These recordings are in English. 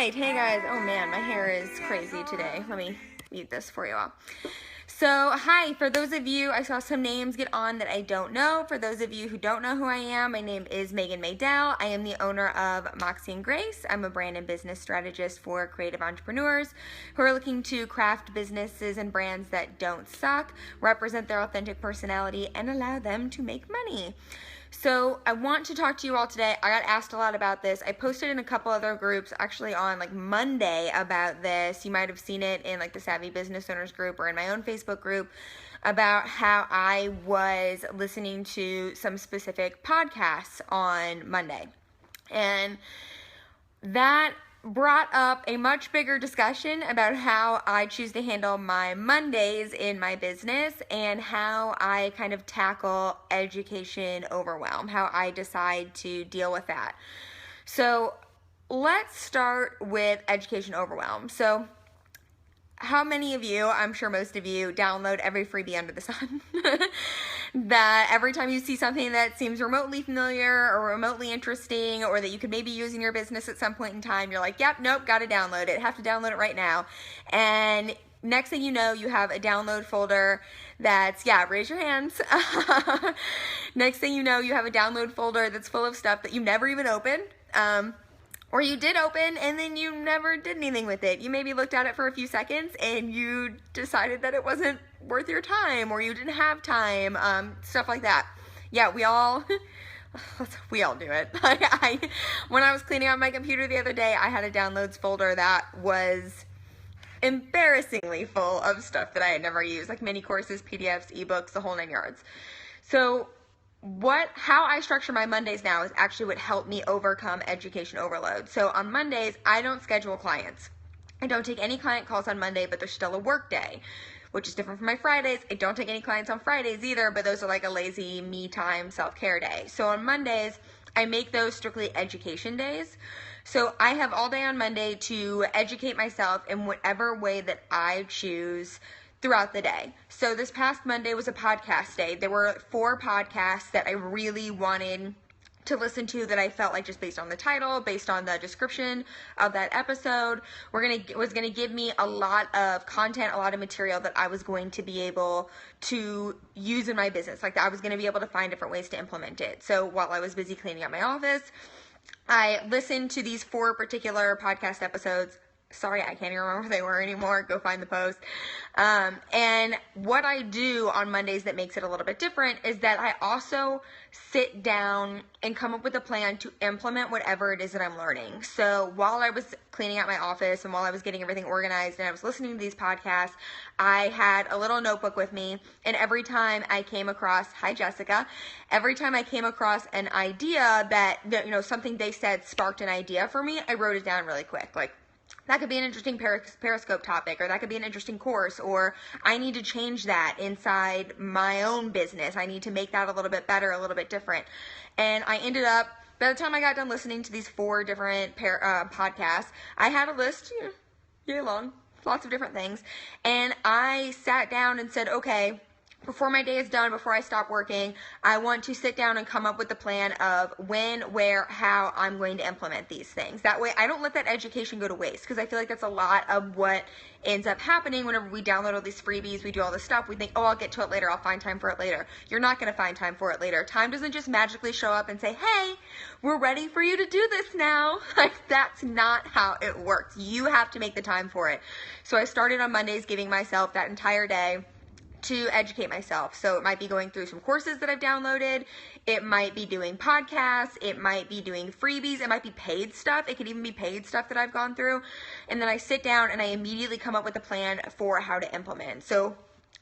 Alright, hey guys. Oh man, my hair is crazy today. Let me mute this for you all. So, hi, for those of you, I saw some names get on that I don't know. For those of you who don't know who I am, my name is Megan Maydell. I am the owner of Moxie and Grace. I'm a brand and business strategist for creative entrepreneurs who are looking to craft businesses and brands that don't suck, represent their authentic personality, and allow them to make money. So I want to talk to you all today. I got asked a lot about this. I posted in a couple other groups actually on like Monday about this. You might have seen it in like the Savvy Business Owners group or in my own Facebook group about how I was listening to some specific podcasts on Monday. And that brought up a much bigger discussion about how I choose to handle my Mondays in my business and how I kind of tackle education overwhelm, how I decide to deal with that. So let's start with education overwhelm. So how many of you, I'm sure most of you, download every freebie under the sun? That every time you see something that seems remotely familiar or remotely interesting or that you could maybe use in your business at some point in time, you're like, yep, nope, gotta download it. Have to download it right now. And next thing you know, you have a download folder that's, raise your hands. Next thing you know, you have a download folder that's full of stuff that you never even opened. Or you did open and then you never did anything with it. You maybe looked at it for a few seconds and you decided that it wasn't worth your time or you didn't have time, stuff like that. Yeah, we all do it. When I was cleaning out my computer the other day, I had a downloads folder that was embarrassingly full of stuff that I had never used, like mini courses, PDFs, ebooks, the whole 9 yards. So how I structure my Mondays now is actually what helped me overcome education overload. So on Mondays, I don't schedule clients. I don't take any client calls on Monday, but there's still a work day, which is different from my Fridays. I don't take any clients on Fridays either, but those are like a lazy me time self-care day. So on Mondays, I make those strictly education days. So I have all day on Monday to educate myself in whatever way that I choose throughout the day. So this past Monday was a podcast day. There were 4 podcasts that I really wanted to listen to that I felt like just based on the title, based on the description of that episode, was gonna give me a lot of content, a lot of material that I was going to be able to use in my business. Like that I was gonna be able to find different ways to implement it. So while I was busy cleaning up my office, I listened to these 4 particular podcast episodes. Sorry, I can't even remember who they were anymore. Go find the post. And what I do on Mondays that makes it a little bit different is that I also sit down and come up with a plan to implement whatever it is that I'm learning. So while I was cleaning out my office and while I was getting everything organized and I was listening to these podcasts, I had a little notebook with me. And every time I came across, hi Jessica, every time I came across an idea that something they said sparked an idea for me, I wrote it down really quick. Like, that could be an interesting Periscope topic, or that could be an interesting course, or I need to change that inside my own business. I need to make that a little bit better, a little bit different. And I ended up, by the time I got done listening to these 4 different podcasts, I had a list, yay long, lots of different things. And I sat down and said, okay, before my day is done, before I stop working, I want to sit down and come up with a plan of when, where, how I'm going to implement these things. That way I don't let that education go to waste, because I feel like that's a lot of what ends up happening whenever we download all these freebies, we do all this stuff, we think, oh, I'll get to it later, I'll find time for it later. You're not going to find time for it later. Time doesn't just magically show up and say, hey, we're ready for you to do this now. Like, that's not how it works. You have to make the time for it. So I started on Mondays giving myself that entire day to educate myself. So it might be going through some courses that I've downloaded. It might be doing podcasts. It might be doing freebies. It might be paid stuff. It could even be paid stuff that I've gone through. And then I sit down and I immediately come up with a plan for how to implement. So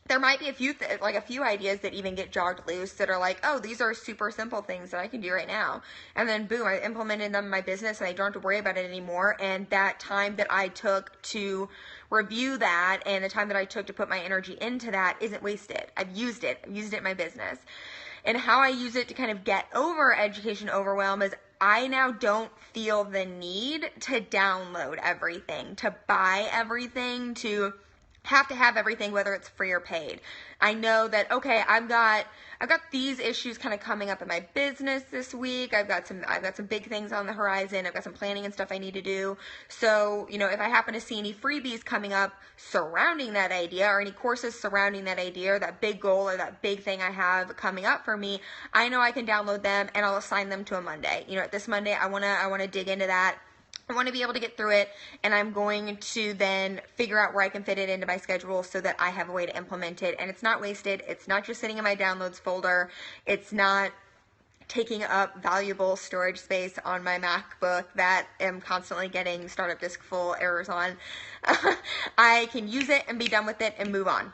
there might be a few ideas that even get jogged loose that are like, oh, these are super simple things that I can do right now. And then boom, I implemented them in my business and I don't have to worry about it anymore. And that time that I took to review that and the time that I took to put my energy into that isn't wasted. I've used it in my business. And how I use it to kind of get over education overwhelm is I now don't feel the need to download everything, to buy everything, to have to have everything, whether it's free or paid. I know that, okay, I've got these issues kind of coming up in my business this week. I've got some big things on the horizon. I've got some planning and stuff I need to do. So, you know, if I happen to see any freebies coming up surrounding that idea, or any courses surrounding that idea, or that big goal, or that big thing I have coming up for me, I know I can download them and I'll assign them to a Monday. You know, this Monday I want to dig into that. I want to be able to get through it, and I'm going to then figure out where I can fit it into my schedule so that I have a way to implement it, and it's not wasted. It's not just sitting in my downloads folder. It's not taking up valuable storage space on my MacBook that I'm constantly getting startup disk full errors on. I can use it and be done with it and move on.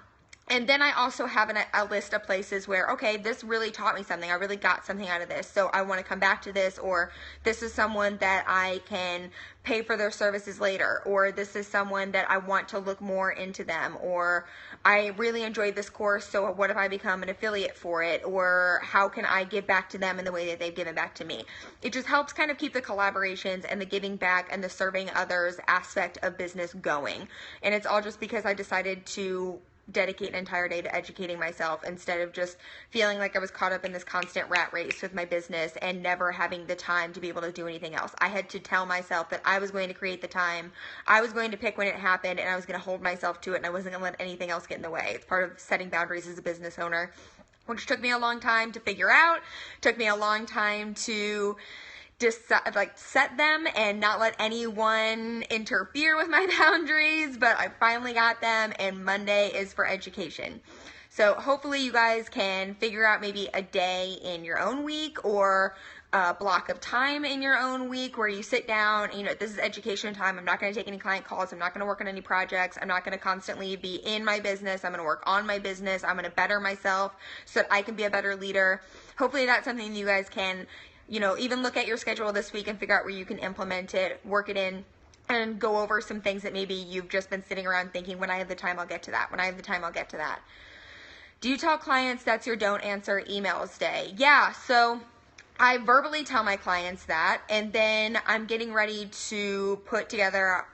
And then I also have a list of places where, okay, this really taught me something. I really got something out of this, so I want to come back to this, or this is someone that I can pay for their services later, or this is someone that I want to look more into them, or I really enjoyed this course, so what if I become an affiliate for it, or how can I give back to them in the way that they've given back to me. It just helps kind of keep the collaborations and the giving back and the serving others aspect of business going. And it's all just because I decided to dedicate an entire day to educating myself instead of just feeling like I was caught up in this constant rat race with my business and never having the time to be able to do anything else. I had to tell myself that I was going to create the time, I was going to pick when it happened, and I was going to hold myself to it, and I wasn't going to let anything else get in the way. It's part of setting boundaries as a business owner, which took me a long time to figure out, took me a long time to set them and not let anyone interfere with my boundaries, but I finally got them, and Monday is for education. So hopefully you guys can figure out maybe a day in your own week, or a block of time in your own week where you sit down and, you know, this is education time. I'm not going to take any client calls. I'm not going to work on any projects. I'm not going to constantly be in my business. I'm going to work on my business. I'm going to better myself so that I can be a better leader. Hopefully that's something you guys can, you know, even look at your schedule this week and figure out where you can implement it, work it in, and go over some things that maybe you've just been sitting around thinking, when I have the time, I'll get to that. When I have the time, I'll get to that. Do you tell clients that's your don't answer emails day? Yeah, so I verbally tell my clients that, and then I'm getting ready to put together,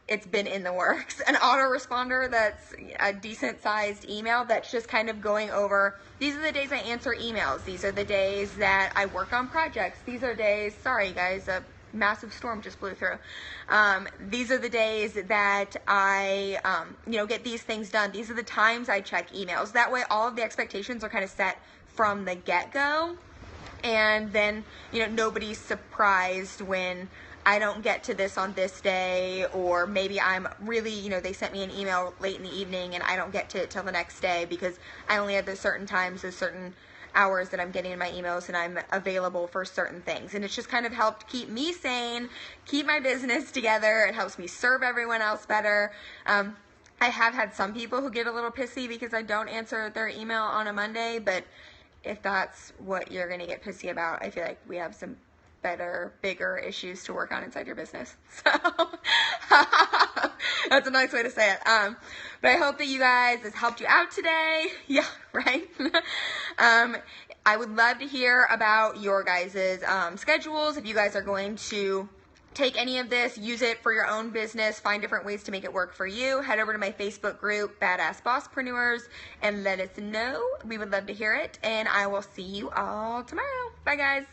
it's been in the works, an autoresponder that's a decent sized email that's just kind of going over, these are the days I answer emails, these are the days that I work on projects, these are days, sorry guys, a massive storm just blew through, these are the days that I you know, get these things done, these are the times I check emails. That way all of the expectations are kind of set from the get-go, and then, you know, nobody's surprised when I don't get to this on this day, or maybe I'm really, you know, they sent me an email late in the evening and I don't get to it till the next day because I only have those certain times, those certain hours that I'm getting in my emails, and I'm available for certain things. And it's just kind of helped keep me sane, keep my business together. It helps me serve everyone else better. I have had some people who get a little pissy because I don't answer their email on a Monday, but if that's what you're going to get pissy about, I feel like we have some better, bigger issues to work on inside your business. So that's a nice way to say it. But I hope that you guys, this helped you out today. Yeah, right? I would love to hear about your guys' schedules. If you guys are going to take any of this, use it for your own business, find different ways to make it work for you, head over to my Facebook group, Badass Bosspreneurs, and let us know. We would love to hear it, and I will see you all tomorrow. Bye, guys.